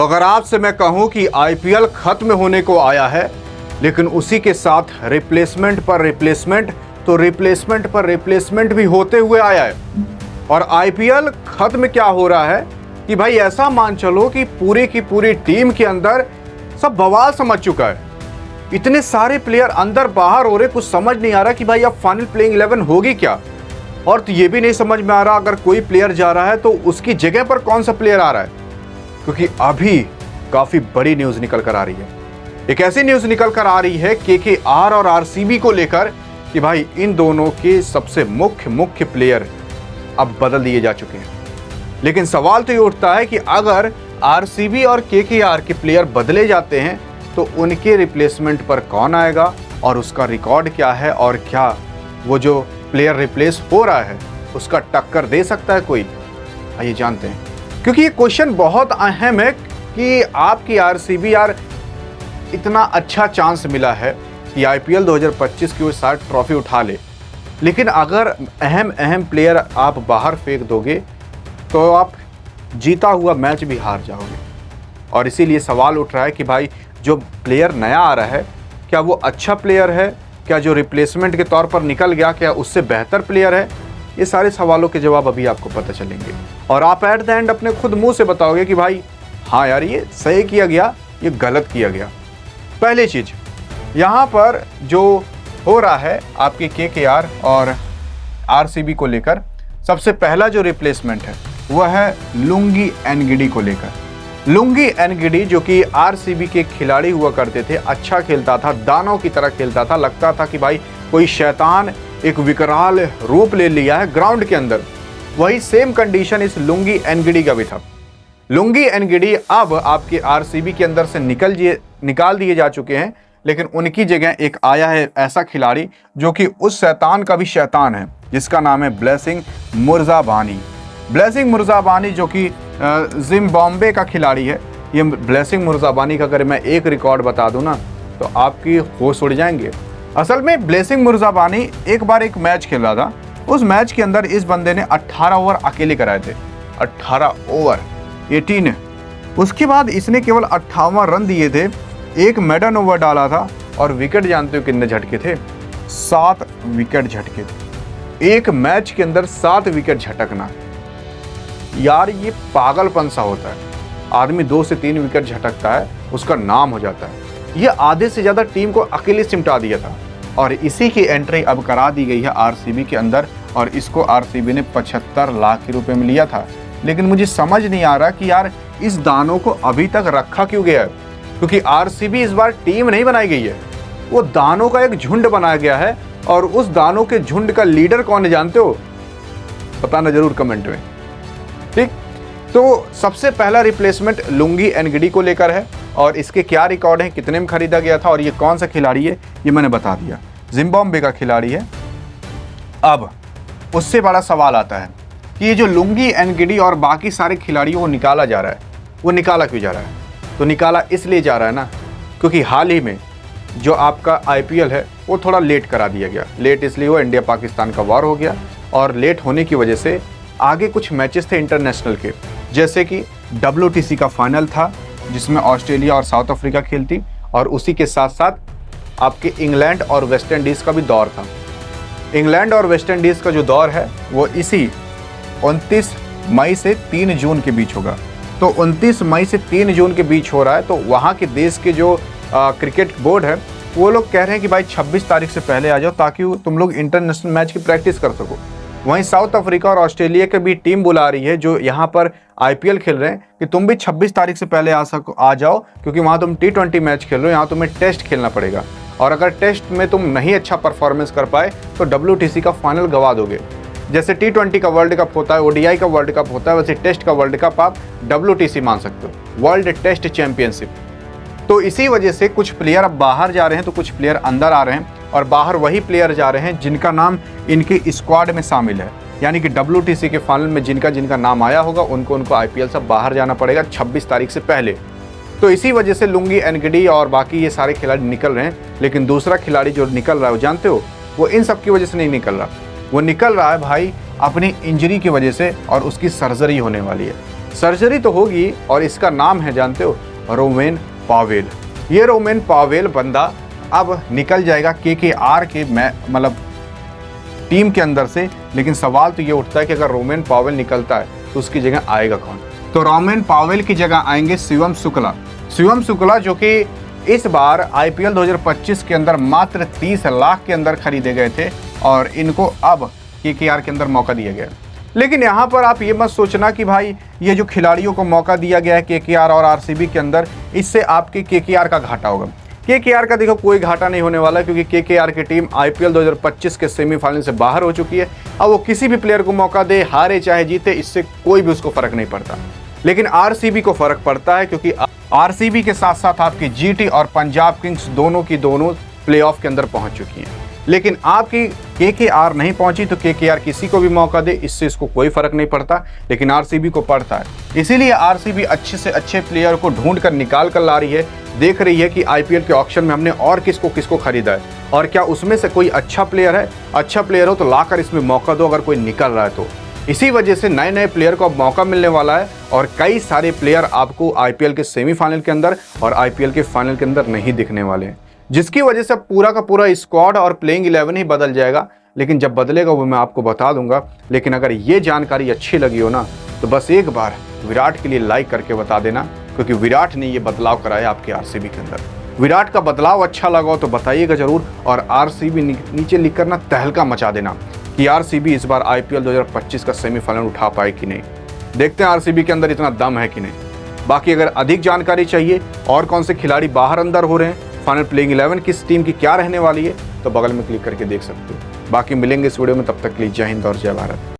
तो अगर आपसे मैं कहूं कि आईपीएल खत्म होने को आया है, लेकिन उसी के साथ रिप्लेसमेंट पर रिप्लेसमेंट, तो रिप्लेसमेंट पर रिप्लेसमेंट भी होते हुए आया है। और आईपीएल खत्म क्या हो रहा है कि भाई ऐसा मान चलो कि पूरी की पूरी टीम के अंदर सब बवाल समझ चुका है। इतने सारे प्लेयर अंदर बाहर हो रहे, कुछ समझ नहीं आ रहा कि भाई अब फाइनल प्लेइंग 11 होगी क्या। और तो ये भी नहीं समझ में आ रहा अगर कोई प्लेयर जा रहा है तो उसकी जगह पर कौन सा प्लेयर आ रहा है। क्योंकि अभी काफी बड़ी न्यूज निकल कर आ रही है। एक ऐसी न्यूज निकल कर आ रही है केकेआर और आरसीबी को लेकर कि भाई इन दोनों के सबसे मुख्य प्लेयर अब बदल दिए जा चुके हैं। लेकिन सवाल तो ये उठता है कि अगर आरसीबी और केकेआर के प्लेयर बदले जाते हैं तो उनके रिप्लेसमेंट पर कौन आएगा और उसका रिकॉर्ड क्या है, और क्या वो जो प्लेयर रिप्लेस हो रहा है उसका टक्कर दे सकता है कोई। आइए जानते हैं, क्योंकि ये क्वेश्चन बहुत अहम है कि आपकी आरसीबी यार इतना अच्छा चांस मिला है कि आईपीएल 2025 की वो सारी ट्रॉफी उठा ले, लेकिन अगर अहम प्लेयर आप बाहर फेंक दोगे तो आप जीता हुआ मैच भी हार जाओगे। और इसीलिए सवाल उठ रहा है कि भाई जो प्लेयर नया आ रहा है क्या वो अच्छा प्लेयर है, क्या जो रिप्लेसमेंट के तौर पर निकल गया क्या उससे बेहतर प्लेयर है। ये सारे सवालों के जवाब अभी आपको पता चलेंगे और आप एट द एंड अपने खुद मुंह से बताओगे कि भाई हाँ यार ये सही किया गया, ये गलत किया गया। पहली चीज़ यहाँ पर जो हो रहा है आपके केकेआर और आरसीबी को लेकर, सबसे पहला जो रिप्लेसमेंट है वह है लुंगी एनगिडी को लेकर। लुंगी एनगिडी जो कि आरसीबी के खिलाड़ी हुआ करते थे, अच्छा खेलता था, दानव की तरह खेलता था, लगता था कि भाई कोई शैतान एक विकराल रूप ले लिया है ग्राउंड के अंदर। वही सेम कंडीशन इस लुंगी एनगिडी का भी था। लुंगी एनगिडी अब आपके आरसीबी के अंदर से निकाल दिए जा चुके हैं, लेकिन उनकी जगह एक आया है ऐसा खिलाड़ी जो कि उस शैतान का भी शैतान है, जिसका नाम है ब्लेसिंग मुर्जाबानी। ब्लेसिंग मुर्जाबानी जो कि जिम्बाब्वे का खिलाड़ी है। ये ब्लेसिंग मुर्जाबानी का अगर मैं एक रिकॉर्ड बता दूं ना तो आपकी होश उड़ जाएंगे। असल में ब्लेसिंग मुर्जाबानी एक बार एक मैच खेल रहा था। उस मैच के अंदर इस बंदे ने 18 ओवर अकेले कराए थे, 18 ओवर 18। उसके बाद इसने केवल 58 रन दिए थे, एक मेडन ओवर डाला था और विकेट जानते हो कितने झटके थे? 7 विकेट झटके थे। एक मैच के अंदर 7 विकेट झटकना, यार ये पागलपन सा होता है। आदमी 2 से 3 विकेट झटकता है उसका नाम हो जाता है। ये आधे से ज़्यादा टीम को अकेले सिमटा दिया था और इसी की एंट्री अब करा दी गई है आरसीबी के अंदर, और इसको आरसीबी ने 75 लाख रुपए में लिया था। लेकिन मुझे समझ नहीं आ रहा कि यार इस दानों को अभी तक रखा क्यों गया है, क्योंकि आरसीबी इस बार टीम नहीं बनाई गई है, वो दानों का एक झुंड बनाया गया है। और उस दानों के झुंड का लीडर कौन है जानते हो? बताना जरूर कमेंट में, ठीक। तो सबसे पहला रिप्लेसमेंट लुंगी एनगिडी को लेकर है और इसके क्या रिकॉर्ड है, कितने में खरीदा गया था और ये कौन सा खिलाड़ी है ये मैंने बता दिया। जिम्बाब्वे का खिलाड़ी है। अब उससे बड़ा सवाल आता है कि ये जो लुंगी एनगिडी और बाकी सारे खिलाड़ियों को निकाला जा रहा है, वो निकाला क्यों जा रहा है? तो निकाला इसलिए जा रहा है ना क्योंकि हाल ही में जो आपका आईपीएल है वो थोड़ा लेट करा दिया गया। लेट इसलिए हुआ, इंडिया पाकिस्तान का वॉर हो गया और लेट होने की वजह से आगे कुछ मैचेस थे इंटरनेशनल के, जैसे कि WTC का फाइनल था जिसमें ऑस्ट्रेलिया और साउथ अफ्रीका खेलती, और उसी के साथ साथ आपके इंग्लैंड और वेस्ट इंडीज़ का भी दौर था। इंग्लैंड और वेस्ट इंडीज़ का जो दौर है वो इसी 29 मई से 3 जून के बीच होगा। तो 29 मई से 3 जून के बीच हो रहा है। तो वहाँ के देश के जो क्रिकेट बोर्ड है वो लोग कह रहे हैं कि भाई 26 तारीख से पहले आ जाओ ताकि तुम लोग इंटरनेशनल मैच की प्रैक्टिस कर सको। वहीं साउथ अफ्रीका और ऑस्ट्रेलिया की भी टीम बुला रही है जो यहाँ पर आईपीएल खेल रहे हैं कि तुम भी 26 तारीख से पहले आ जाओ, क्योंकि वहाँ तुम T20 मैच खेल रहे हो, यहाँ तुम्हें टेस्ट खेलना पड़ेगा। और अगर टेस्ट में तुम नहीं अच्छा परफॉर्मेंस कर पाए तो WTC का फाइनल गवा दोगे। जैसे T20 का वर्ल्ड कप होता है, ODI का वर्ल्ड कप होता है, वैसे टेस्ट का वर्ल्ड कप आप WTC मान सकते हो, वर्ल्ड टेस्ट चैंपियनशिप। तो इसी वजह से कुछ प्लेयर अब बाहर जा रहे हैं तो कुछ प्लेयर अंदर आ रहे हैं, और बाहर वही प्लेयर जा रहे हैं जिनका नाम इनके स्क्वाड में शामिल है। यानी कि WTC के फाइनल में जिनका नाम आया होगा उनको आईपीएल से बाहर जाना पड़ेगा 26 तारीख से पहले। तो इसी वजह से लुंगी एनगिडी और बाकी ये सारे खिलाड़ी निकल रहे हैं। लेकिन दूसरा खिलाड़ी जो निकल रहा है वो जानते हो, वो इन सब की वजह से नहीं निकल रहा, वो निकल रहा है भाई अपनी इंजरी की वजह से, और उसकी सर्जरी होने वाली है। सर्जरी तो होगी और इसका नाम है जानते हो, रोमेन पावेल। ये रोमेन पावेल बंदा अब निकल जाएगा केकेआर के मतलब टीम के अंदर से। लेकिन सवाल तो ये उठता है कि अगर रोमेन पावेल निकलता है तो उसकी जगह आएगा कौन? तो रोमेन पावेल की जगह आएंगे शिवम शुक्ला। शिवम शुक्ला जो कि इस बार आईपीएल 2025 के अंदर मात्र 30 लाख के अंदर खरीदे गए थे और इनको अब केकेआर के अंदर मौका दिया गया। लेकिन यहाँ पर आप ये मत सोचना कि भाई ये जो खिलाड़ियों को मौका दिया गया है केकेआर और आरसीबी के अंदर, इससे आपके केकेआर का घाटा होगा। केकेआर का देखो कोई घाटा नहीं होने वाला, क्योंकि केकेआर की टीम आईपीएल 2025 के सेमीफाइनल से बाहर हो चुकी है। अब वो किसी भी प्लेयर को मौका दे, हारे चाहे जीते, इससे कोई भी उसको फर्क नहीं पड़ता। लेकिन आरसीबी को फर्क पड़ता है, क्योंकि आरसीबी के साथ साथ आपकी जीटी और पंजाब किंग्स दोनों की दोनों प्लेऑफ के अंदर पहुंच चुकी हैं। लेकिन आपकी केकेआर नहीं पहुंची, तो केकेआर किसी को भी मौका दे, इससे इसको कोई फर्क नहीं पड़ता, लेकिन आरसीबी को पड़ता है। इसीलिए आरसीबी अच्छे से अच्छे प्लेयर को ढूंढ कर निकाल कर ला रही है, देख रही है कि आईपीएल के ऑक्शन में हमने और किसको किसको खरीदा है और क्या उसमें से कोई अच्छा प्लेयर है। अच्छा प्लेयर हो तो लाकर इसमें मौका दो, अगर कोई निकल रहा है तो। इसी वजह से नए नए प्लेयर को अब मौका मिलने वाला है और कई सारे प्लेयर आपको आईपीएल के सेमीफाइनल के अंदर और आईपीएल के फाइनल के अंदर नहीं दिखने वाले हैं, जिसकी वजह से पूरा का पूरा स्क्वाड और प्लेइंग 11 ही बदल जाएगा। लेकिन जब बदलेगा वो मैं आपको बता दूंगा। लेकिन अगर ये जानकारी अच्छी लगी हो ना, तो बस एक बार विराट के लिए लाइक करके बता देना, क्योंकि विराट ने ये बदलाव कराया आपके आरसीबी के अंदर। विराट का बदलाव अच्छा लगा हो तो बताइएगा जरूर, और आरसीबी नीचे लिखकर ना तहलका मचा देना कि आरसीबी इस बार आईपीएल 2025 का सेमीफाइनल उठा पाए कि नहीं। देखते हैं आरसीबी के अंदर इतना दम है कि नहीं। बाकी अगर अधिक जानकारी चाहिए और कौन से खिलाड़ी बाहर अंदर हो रहे हैं, फाइनल प्लेइंग 11 किस टीम की क्या रहने वाली है, तो बगल में क्लिक करके देख सकते हो। बाकी मिलेंगे इस वीडियो में, तब तक के लिए जय हिंद और जय भारत।